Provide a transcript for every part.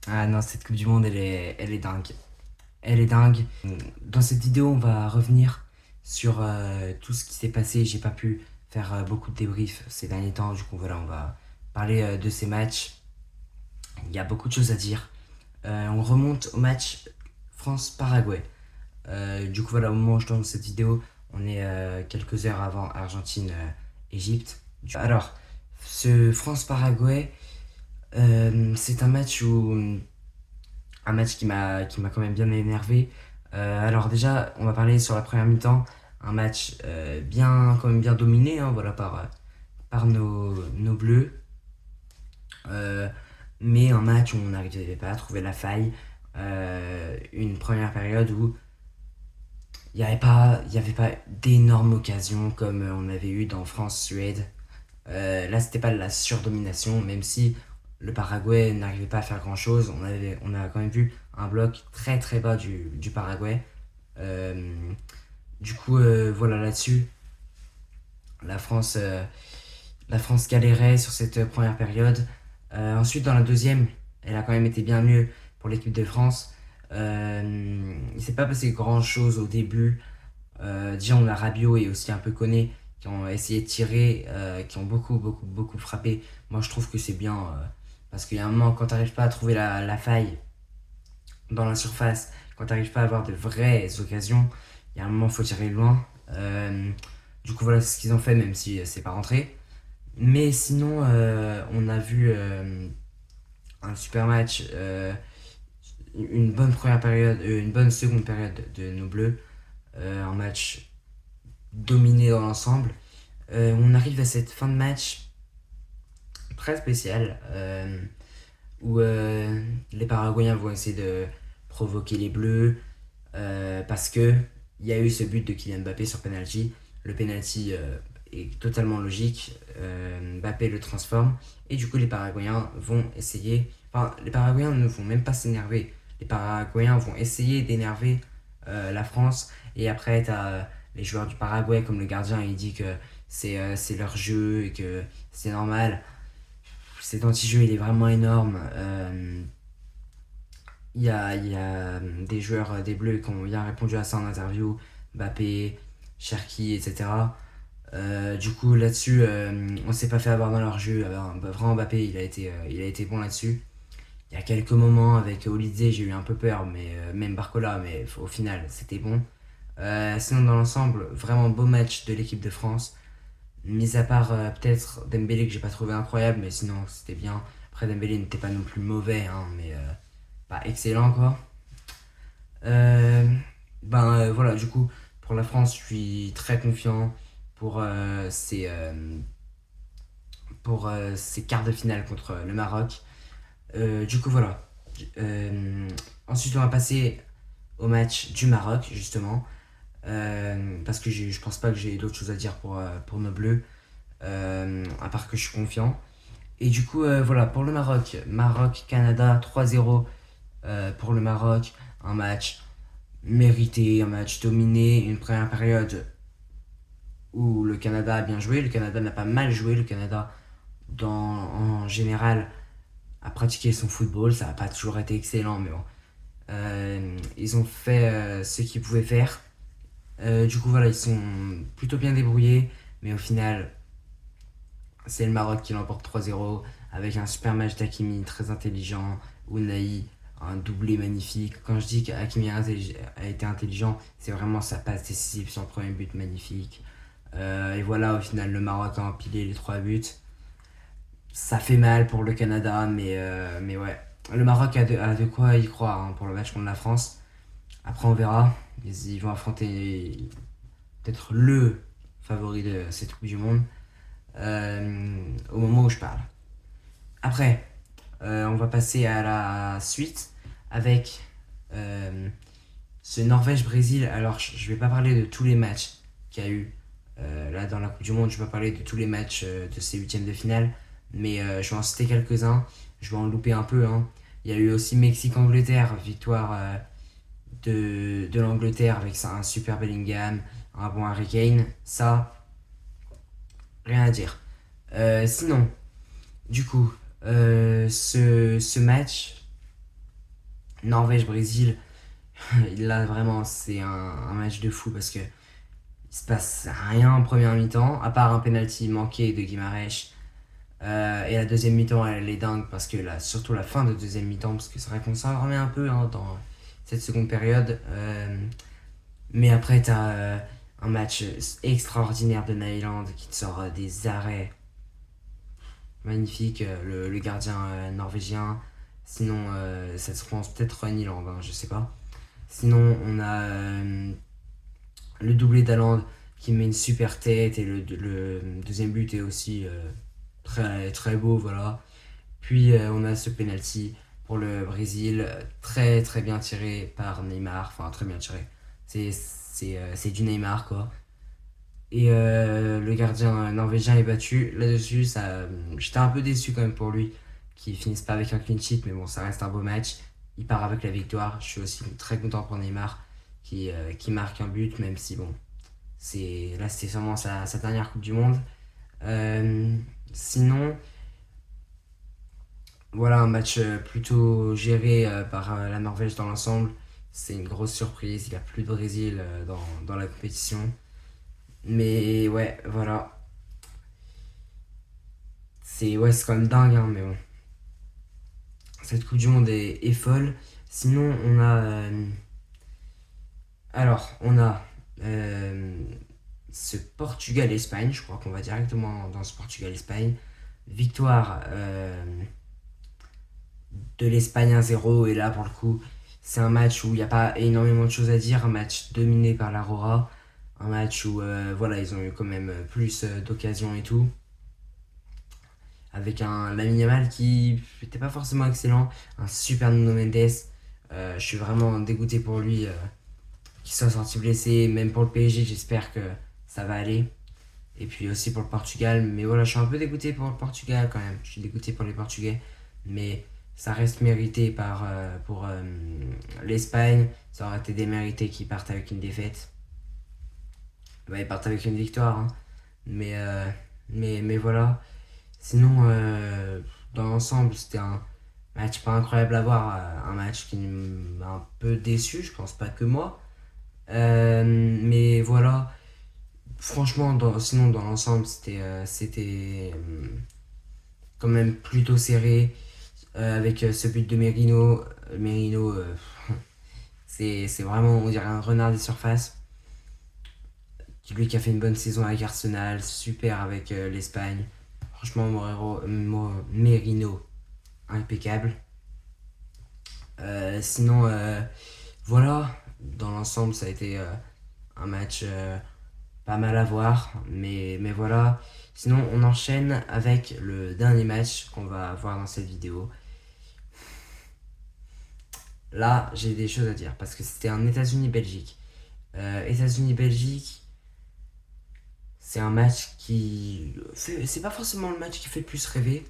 Ah non, cette Coupe du Monde, elle est dingue. Elle est dingue. Dans cette vidéo, on va revenir sur tout ce qui s'est passé. J'ai pas pu faire beaucoup de débriefs ces derniers temps. Du coup, voilà, on va parler de ces matchs. Il y a beaucoup de choses à dire. On remonte au match France-Paraguay. Du coup, voilà, au moment où je tourne cette vidéo, on est quelques heures avant Argentine-Égypte. Alors, ce France-Paraguay, c'est un match qui m'a quand même bien énervé. Alors déjà, on va parler sur la première mi-temps, un match bien quand même bien dominé, hein, voilà, par nos bleus. Euh, mais un match où on n'arrivait pas à trouver la faille. Une première période où il y avait pas d'énormes occasions comme on avait eu dans France-Suède. Là, c'était pas de la surdomination, même si le Paraguay n'arrivait pas à faire grand chose. On a quand même vu un bloc très très bas du Paraguay. Euh, voilà, là-dessus, la France, euh, la France galérait sur cette première période. Ensuite, dans la deuxième, elle a quand même été bien mieux pour l'équipe de France. Il s'est pas passé grand chose au début. Déjà, on a Rabiot et aussi un peu Koné qui ont essayé de tirer, qui ont beaucoup frappé. Moi, je trouve que c'est bien parce qu'il y a un moment, quand tu n'arrives pas à trouver la faille dans la surface, quand tu n'arrives pas à avoir de vraies occasions, il y a un moment, il faut tirer loin. Du coup, voilà c'est ce qu'ils ont fait, même si c'est pas rentré. Mais sinon, on a vu un super match, une bonne première période, une bonne seconde période de nos Bleus, un match dominé dans l'ensemble. On arrive à cette fin de match très spéciale où les Paraguayens vont essayer de provoquer les Bleus parce que il y a eu ce but de Kylian Mbappé sur penalty. Le penalty est totalement logique. Mbappé le transforme et du coup les Paraguayens vont essayer. Enfin, les Paraguayens ne vont même pas s'énerver. Les Paraguayens vont essayer d'énerver la France et après t'as les joueurs du Paraguay comme le gardien il dit que c'est leur jeu et que c'est normal. Cet anti-jeu il est vraiment énorme. Il y a des joueurs des Bleus qui ont bien répondu à ça en interview, Mbappé, Cherki, etc. Du coup, là-dessus, on s'est pas fait avoir dans leur jeu. Vraiment, Mbappé, il a été bon là-dessus. Il y a quelques moments avec Olydé, j'ai eu un peu peur, mais même Barcola, mais au final, c'était bon. Sinon, dans l'ensemble, vraiment beau match de l'équipe de France. Mis à part peut-être Dembélé que j'ai pas trouvé incroyable, mais sinon c'était bien. Après, Dembélé n'était pas non plus mauvais, hein, mais pas excellent quoi. Euh, voilà, du coup, pour la France, je suis très confiant pour, pour ces quarts de finale contre le Maroc. Du coup, voilà. Euh, Ensuite, on va passer au match du Maroc, justement. Parce que je pense pas que j'ai d'autres choses à dire pour nos Bleus, à part que je suis confiant. Et du coup, voilà, pour le Maroc, Maroc-Canada 3-0 pour le Maroc. Un match mérité, un match dominé, une première période où le Canada a bien joué, le Canada n'a pas mal joué, le Canada en général a pratiqué son football, ça n'a pas toujours été excellent, mais bon. Ils ont fait ce qu'ils pouvaient faire. Du coup, voilà, ils sont plutôt bien débrouillés, mais au final, c'est le Maroc qui l'emporte 3-0 avec un super match d'Hakimi très intelligent, Unai un doublé magnifique. Quand je dis qu'Hakimi a été intelligent, c'est vraiment sa passe décisive, son premier but magnifique. Et voilà, au final, le Maroc a empilé les 3 buts. Ça fait mal pour le Canada, mais ouais. Le Maroc a de quoi y croire hein, pour le match contre la France. Après, on verra. Ils vont affronter peut-être le favori de cette Coupe du Monde au moment où je parle. Après, on va passer à la suite avec euh, ce Norvège-Brésil. Alors, je vais pas parler de tous les matchs qu'il y a eu là dans la Coupe du Monde. Je vais pas parler de tous les matchs de ces huitièmes de finale, mais je vais en citer quelques-uns. Je vais en louper un peu. Hein. Il y a eu aussi Mexique-Angleterre, victoire de l'Angleterre avec ça, un super Bellingham, un bon Harry Kane. Ça, rien à dire. Sinon, du coup, ce match. Norvège-Brésil, là vraiment c'est un match de fou parce que il se passe rien en première mi-temps, à part un penalty manqué de Guimarães. Et la deuxième mi-temps, elle est dingue parce que là, surtout la fin de deuxième mi-temps, parce que c'est vrai qu'on s'en remet un peu hein, dans cette seconde période. Mais après, t'as un match extraordinaire de Nyland qui te sort des arrêts magnifiques. Le gardien norvégien. Sinon, ça se pense peut-être Nyland, hein, je sais pas. Sinon, on a le doublé d'Haaland qui met une super tête et le deuxième but est aussi très, très beau, voilà. Puis on a ce penalty pour le Brésil, très très bien tiré par Neymar, enfin très bien tiré. C'est du Neymar quoi. Et le gardien norvégien est battu. Là-dessus, j'étais un peu déçu quand même pour lui, qu'il finisse pas avec un clean sheet, mais bon, ça reste un beau match. Il part avec la victoire. Je suis aussi très content pour Neymar qui marque un but, même si bon, là c'était sûrement sa dernière Coupe du Monde. Euh, Sinon, voilà un match plutôt géré par la Norvège dans l'ensemble. C'est une grosse surprise, il n'y a plus de Brésil dans la compétition. Mais ouais, voilà. C'est quand même dingue, hein, mais bon. Cette Coupe du Monde est folle. Sinon, on a euh, ce Portugal-Espagne. Je crois qu'on va directement dans ce Portugal-Espagne. Victoire de l'Espagne 1-0. Et là, pour le coup, c'est un match où il n'y a pas énormément de choses à dire. Un match dominé par l'Aurora. Un match où voilà, ils ont eu quand même plus d'occasions et tout. Avec un Lamine Yamal qui n'était pas forcément excellent. Un super Nuno Mendes. Je suis vraiment dégoûté pour lui qu'il soit sorti blessé. Même pour le PSG, j'espère que ça va aller. Et puis aussi pour le Portugal. Mais voilà, je suis un peu dégoûté pour le Portugal quand même. Je suis dégoûté pour les Portugais. Mais ça reste mérité pour l'Espagne. Ça aurait été démérité qu'ils partent avec une défaite. Bah, ils partent avec une victoire. Hein. Mais, euh, mais voilà. Sinon, dans l'ensemble, c'était un match pas incroyable à voir. Un match qui m'a un peu déçu. Je pense pas que moi. Mais voilà. Franchement, sinon, dans l'ensemble, c'était quand même plutôt serré. Avec ce but de Merino. Merino, c'est vraiment, on dirait un renard des surfaces. Lui qui a fait une bonne saison avec Arsenal, super avec l'Espagne. Franchement, Merino, impeccable. Sinon, voilà, dans l'ensemble, ça a été un match pas mal à voir, mais voilà. Sinon, on enchaîne avec le dernier match qu'on va voir dans cette vidéo. Là, j'ai des choses à dire parce que c'était un États-Unis-Belgique. États-Unis-Belgique, c'est un match c'est pas forcément le match qui fait le plus rêver.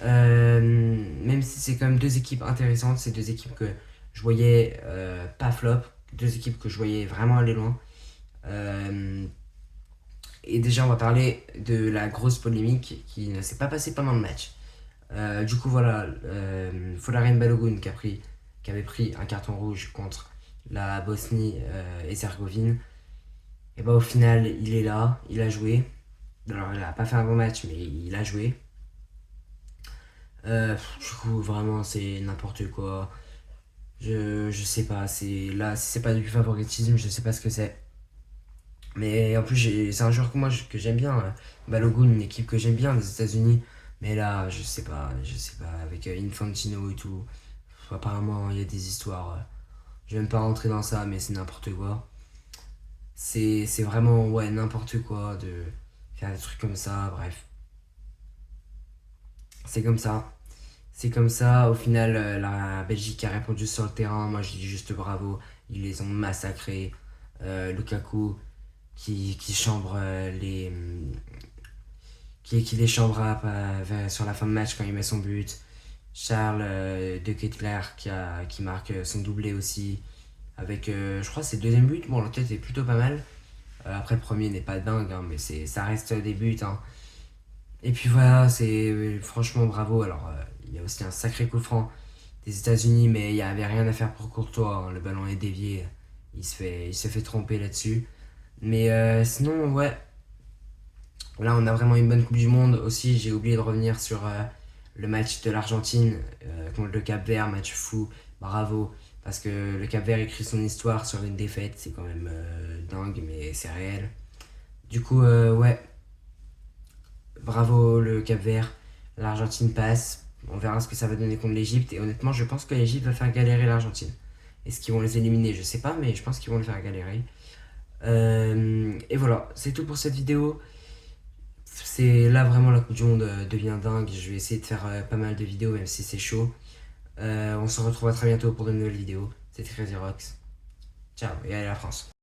Même si c'est quand même deux équipes intéressantes, c'est deux équipes que je voyais pas flop, deux équipes que je voyais vraiment aller loin. Euh, et déjà, on va parler de la grosse polémique qui ne s'est pas passée pendant le match. Du coup, voilà, Folarin Balogun qui avait pris un carton rouge contre la Bosnie et Herzégovine. Et bah, au final, il est là, il a joué. Alors, il a pas fait un bon match, mais il a joué. Du coup, vraiment, c'est n'importe quoi. Je sais pas, là, si c'est pas du favoritisme, je sais pas ce que c'est. Mais en plus, c'est un joueur que j'aime bien. Balogun, une équipe que j'aime bien des États-Unis. Mais là, je sais pas, avec Infantino et tout. Apparemment, il y a des histoires. Je vais même pas rentrer dans ça, mais c'est n'importe quoi. C'est vraiment, ouais, n'importe quoi de faire des trucs comme ça, bref. C'est comme ça. C'est comme ça, au final, la Belgique a répondu sur le terrain. Moi, je dis juste bravo. Ils les ont massacrés. Lukaku qui chambre qui les chambre sur la fin de match quand il met son but. Charles de Kettler qui marque son doublé aussi. Avec, je crois, c'est le deuxième but. Bon, la tête est plutôt pas mal. Après, le premier n'est pas dingue, hein, mais ça reste des buts. Hein. Et puis voilà, c'est franchement bravo. Alors, il y a aussi un sacré coup franc des États-Unis, mais il n'y avait rien à faire pour Courtois, hein. Le ballon est dévié, il se fait tromper là-dessus. Mais sinon, ouais, là on a vraiment une bonne Coupe du Monde. Aussi, j'ai oublié de revenir sur le match de l'Argentine contre le Cap-Vert, match fou, bravo. Parce que le Cap-Vert écrit son histoire sur une défaite, c'est quand même dingue, mais c'est réel. Du coup, ouais, bravo le Cap-Vert. L'Argentine passe. On verra ce que ça va donner contre l'Égypte. Et honnêtement, je pense que l'Égypte va faire galérer l'Argentine. Est-ce qu'ils vont les éliminer? Je sais pas, mais je pense qu'ils vont les faire galérer. Et voilà, c'est tout pour cette vidéo. C'est là vraiment la Coupe du Monde devient dingue. Je vais essayer de faire pas mal de vidéos, même si c'est chaud. On se retrouvera très bientôt pour de nouvelles vidéos. C'était Crazy Rocks. Ciao et allez la France.